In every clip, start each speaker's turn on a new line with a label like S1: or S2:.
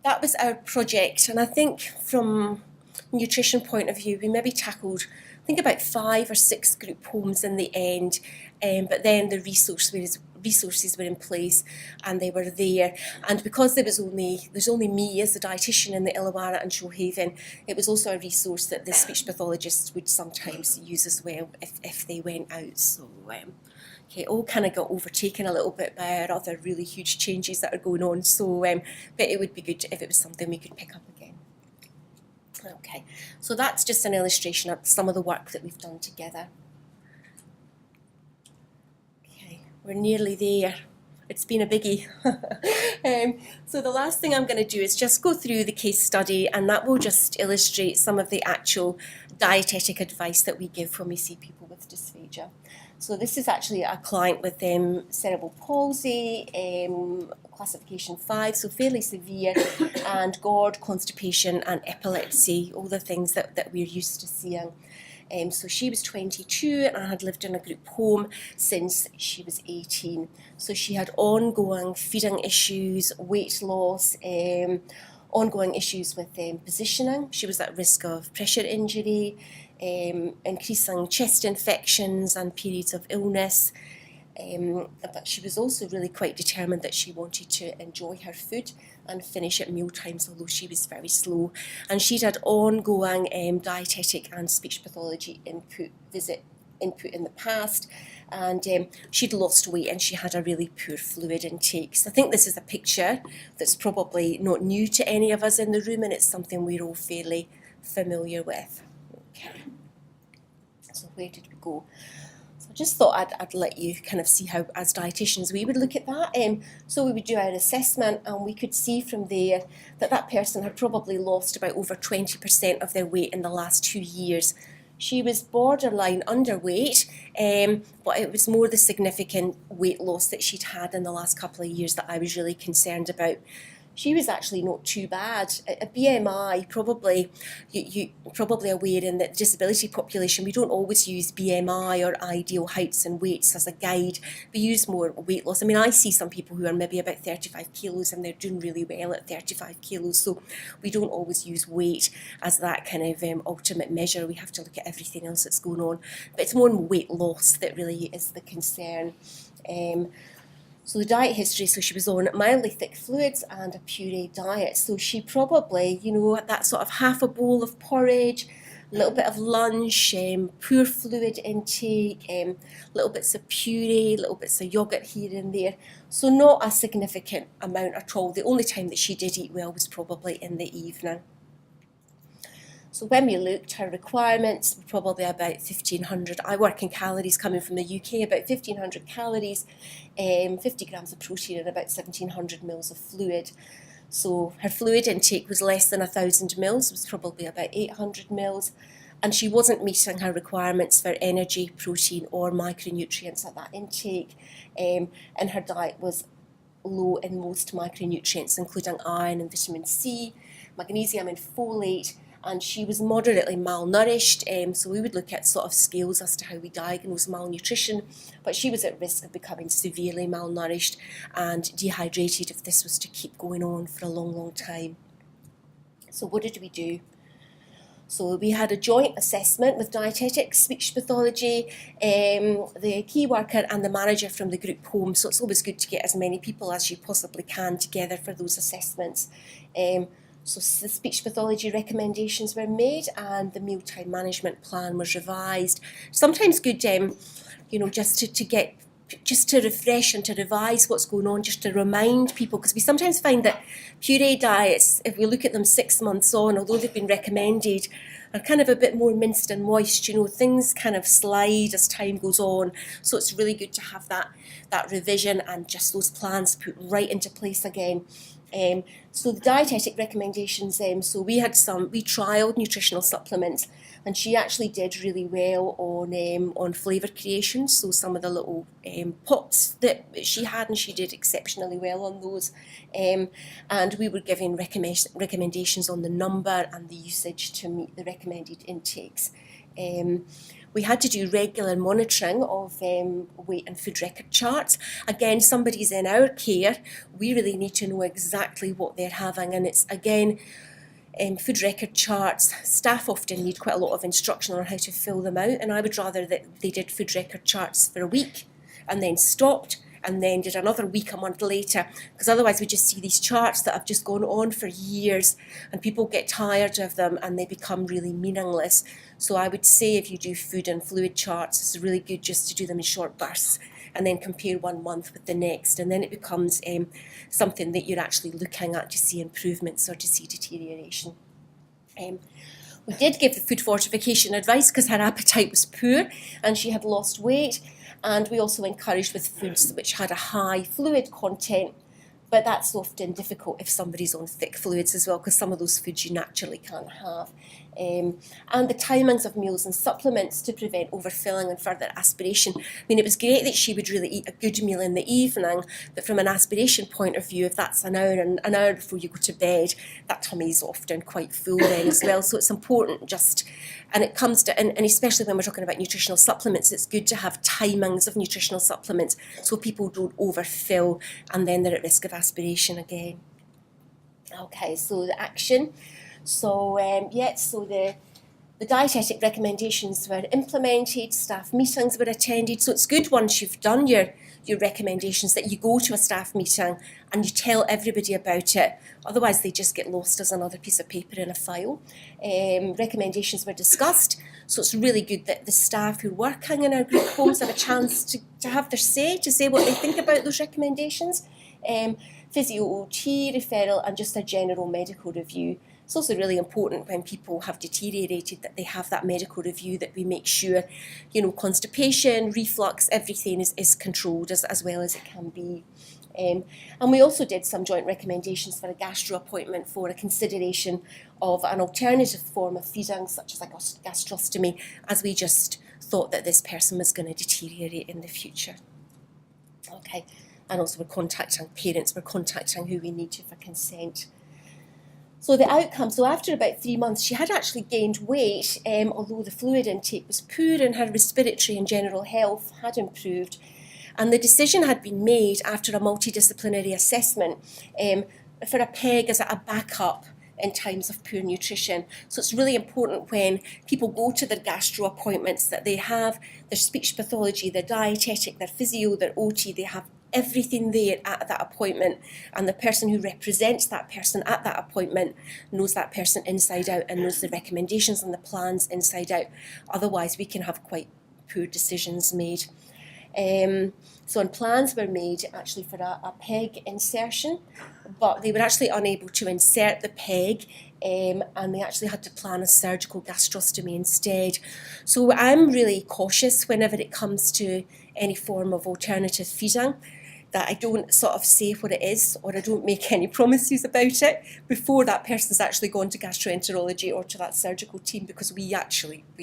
S1: that was our project, and I think from nutrition point of view, we maybe tackled, I think, about 5 or 6 group homes in the end, but then the resources were in place and they were there, and because there's only me as a dietitian in the Illawarra and Shoalhaven, it was also a resource that the speech pathologists would sometimes use as well if they went out. So okay, it all kind of got overtaken a little bit by our other really huge changes that are going on. So, but it would be good if it was something we could pick up again. Okay, so that's just an illustration of some of the work that we've done together. Okay, we're nearly there. It's been a biggie. So the last thing I'm going to do is just go through the case study, and that will just illustrate some of the actual dietetic advice that we give when we see people with dysphagia. So this is actually a client with cerebral palsy, classification 5, so fairly severe, and GORD, constipation and epilepsy, all the things that we're used to seeing. So she was 22 and had lived in a group home since she was 18. So she had ongoing feeding issues, weight loss, ongoing issues with positioning. She was at risk of pressure injury, increasing chest infections and periods of illness. But she was also really quite determined that she wanted to enjoy her food and finish at meal times, although she was very slow. And she'd had ongoing dietetic and speech pathology input in the past, and she'd lost weight and she had a really poor fluid intake. So I think this is a picture that's probably not new to any of us in the room, and it's something we're all fairly familiar with. Okay, so where did we go? I just thought I'd let you kind of see how, as dietitians, we would look at that. So we would do our assessment, and we could see from there that person had probably lost about over 20% of their weight in the last 2 years. She was borderline underweight, but it was more the significant weight loss that she'd had in the last couple of years that I was really concerned about. She was actually not too bad. A BMI, probably, you're probably aware in the disability population, we don't always use BMI or ideal heights and weights as a guide. We use more weight loss. I mean, I see some people who are maybe about 35 kilos and they're doing really well at 35 kilos. So we don't always use weight as that kind of ultimate measure. We have to look at everything else that's going on. But it's more weight loss that really is the concern. So the diet history, so she was on mildly thick fluids and a puree diet. So she probably, that sort of half a bowl of porridge, a little bit of lunch, poor fluid intake, little bits of puree, little bits of yoghurt here and there. So not a significant amount at all. The only time that she did eat well was probably in the evening. So when we looked, her requirements were probably about 1,500. I work in calories coming from the UK, about 1,500 calories, 50 grams of protein and about 1,700 mils of fluid. So her fluid intake was less than 1,000 mils, it was probably about 800 mils, and she wasn't meeting her requirements for energy, protein or micronutrients at that intake, and her diet was low in most micronutrients, including iron and vitamin C, magnesium and folate, and she was moderately malnourished, so we would look at sort of scales as to how we diagnose malnutrition, but she was at risk of becoming severely malnourished and dehydrated if this was to keep going on for a long, long time. So what did we do? So we had a joint assessment with Dietetics, speech pathology, the key worker and the manager from the group home, so it's always good to get as many people as you possibly can together for those assessments. So the speech pathology recommendations were made and the mealtime management plan was revised. Sometimes good, just to refresh and to revise what's going on, just to remind people, because we sometimes find that puree diets, if we look at them 6 months on, although they've been recommended, are kind of a bit more minced and moist, things kind of slide as time goes on. So it's really good to have that revision and just those plans put right into place again. So the dietetic recommendations, so we trialled nutritional supplements, and she actually did really well on flavour creation, so some of the little pots that she had, and she did exceptionally well on those, and we were giving recommendations on the number and the usage to meet the recommended intakes. We had to do regular monitoring of weight and food record charts. Again, somebody's in our care, we really need to know exactly what they're having, and it's again, food record charts, staff often need quite a lot of instruction on how to fill them out, and I would rather that they did food record charts for a week and then stopped and then did another week a month later, because otherwise we just see these charts that have just gone on for years and people get tired of them and they become really meaningless. So I would say if you do food and fluid charts, it's really good just to do them in short bursts and then compare 1 month with the next, and then it becomes something that you're actually looking at to see improvements or to see deterioration. We did give the food fortification advice because her appetite was poor and she had lost weight, and we also encouraged with foods which had a high fluid content, but that's often difficult if somebody's on thick fluids as well, because some of those foods you naturally can't have. And the timings of meals and supplements to prevent overfilling and further aspiration. I mean, it was great that she would really eat a good meal in the evening, but from an aspiration point of view, if that's an hour before you go to bed, that tummy is often quite full then as well. So it's important just, and it comes to, and especially when we're talking about nutritional supplements, it's good to have timings of nutritional supplements so people don't overfill and then they're at risk of aspiration again. Okay, so the action. So the dietetic recommendations were implemented, staff meetings were attended. So it's good once you've done your recommendations that you go to a staff meeting and you tell everybody about it. Otherwise they just get lost as another piece of paper in a file. Recommendations were discussed. So it's really good that the staff who are working in our group homes have a chance to have their say, to say what they think about those recommendations. Physio OT, referral, and just a general medical review. It's also really important when people have deteriorated that they have that medical review, that we make sure, constipation, reflux, everything is controlled as well as it can be. And we also did some joint recommendations for a gastro appointment for a consideration of an alternative form of feeding, such as like gastrostomy, as we just thought that this person was going to deteriorate in the future. Okay, and also we're contacting parents, we're contacting who we need to for consent. So the outcome, so after about 3 months, she had actually gained weight, although the fluid intake was poor and her respiratory and general health had improved. And the decision had been made after a multidisciplinary assessment for a PEG as a backup in times of poor nutrition. So it's really important when people go to their gastro appointments that they have their speech pathology, their dietetic, their physio, their OT, they have everything there at that appointment, and the person who represents that person at that appointment knows that person inside out and knows the recommendations and the plans inside out. Otherwise we can have quite poor decisions made. So plans were made actually for a PEG insertion, but they were actually unable to insert the PEG, and they actually had to plan a surgical gastrostomy instead. So I'm really cautious whenever it comes to any form of alternative feeding, that I don't sort of say what it is, or I don't make any promises about it before that person's actually gone to gastroenterology or to that surgical team, because we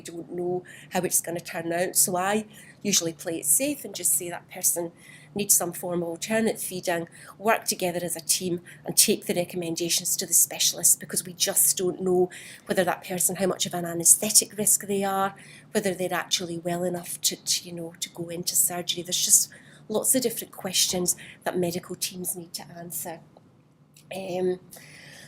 S1: don't know how it's going to turn out. So I usually play it safe and just say that person needs some form of alternate feeding, work together as a team and take the recommendations to the specialist, because we just don't know whether that person, how much of an anaesthetic risk they are, whether they're actually well enough to go into surgery. There's just lots of different questions that medical teams need to answer.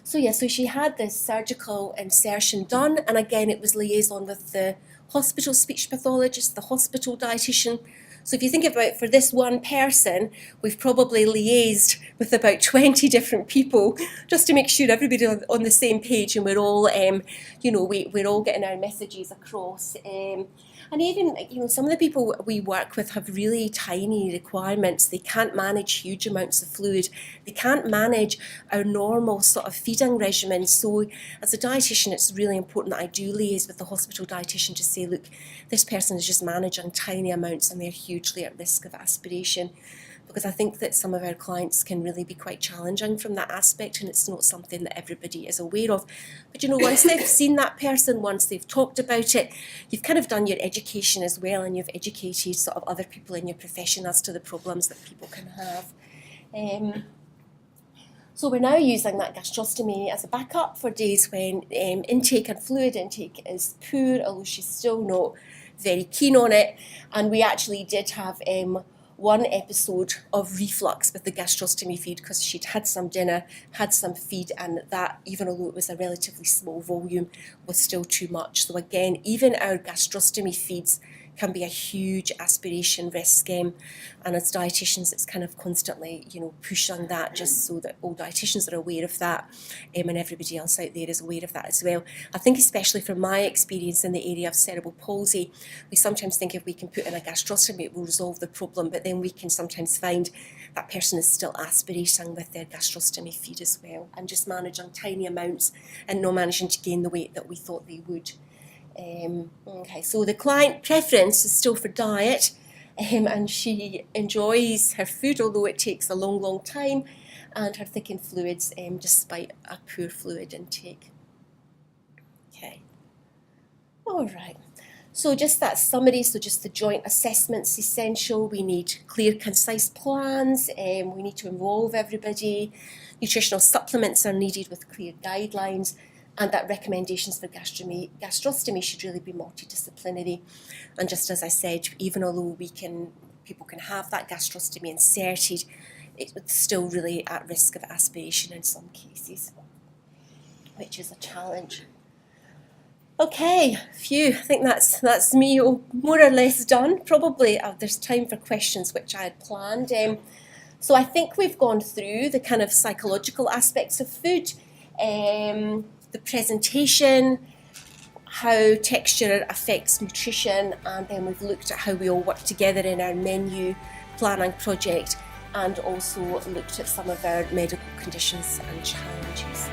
S1: So she had this surgical insertion done, and again it was liaison with the hospital speech pathologist, the hospital dietitian. So if you think about, for this one person, we've probably liaised with about 20 different people just to make sure everybody's on the same page and we're all, we're all getting our messages across. And even, some of the people we work with have really tiny requirements. They can't manage huge amounts of fluid. They can't manage our normal sort of feeding regimen. So as a dietitian, it's really important that I do liaise with the hospital dietitian to say, look, this person is just managing tiny amounts and they're hugely at risk of aspiration. Because I think that some of our clients can really be quite challenging from that aspect, and it's not something that everybody is aware of. But once they've seen that person, once they've talked about it, you've kind of done your education as well, and you've educated sort of other people in your profession as to the problems that people can have. So we're now using that gastrostomy as a backup for days when intake and fluid intake is poor, although she's still not very keen on it. And we actually did have one episode of reflux with the gastrostomy feed because she'd had some dinner, had some feed, and that, even although it was a relatively small volume, was still too much. So again, even our gastrostomy feeds can be a huge aspiration risk, and as dietitians it's kind of constantly pushing that, just so that all dietitians are aware of that, and everybody else out there is aware of that as well. I think especially from my experience in the area of cerebral palsy, we sometimes think if we can put in a gastrostomy it will resolve the problem, but then we can sometimes find that person is still aspirating with their gastrostomy feed as well, and just managing tiny amounts and not managing to gain the weight that we thought they would. Okay, so the client preference is still for diet, and she enjoys her food, although it takes a long time, and her thickened fluids despite a poor fluid intake. Okay, all right. So just that summary, so just the joint assessment's essential. We need clear, concise plans, we need to involve everybody. Nutritional supplements are needed with clear guidelines, and that recommendations for gastrostomy should really be multidisciplinary. And just as I said, even although people can have that gastrostomy inserted, it's still really at risk of aspiration in some cases, which is a challenge. Okay, phew, I think that's me more or less done. Probably there's time for questions, which I had planned. So I think we've gone through the kind of psychological aspects of food, the presentation, how texture affects nutrition, and then we've looked at how we all work together in our menu planning project, and also looked at some of our medical conditions and challenges.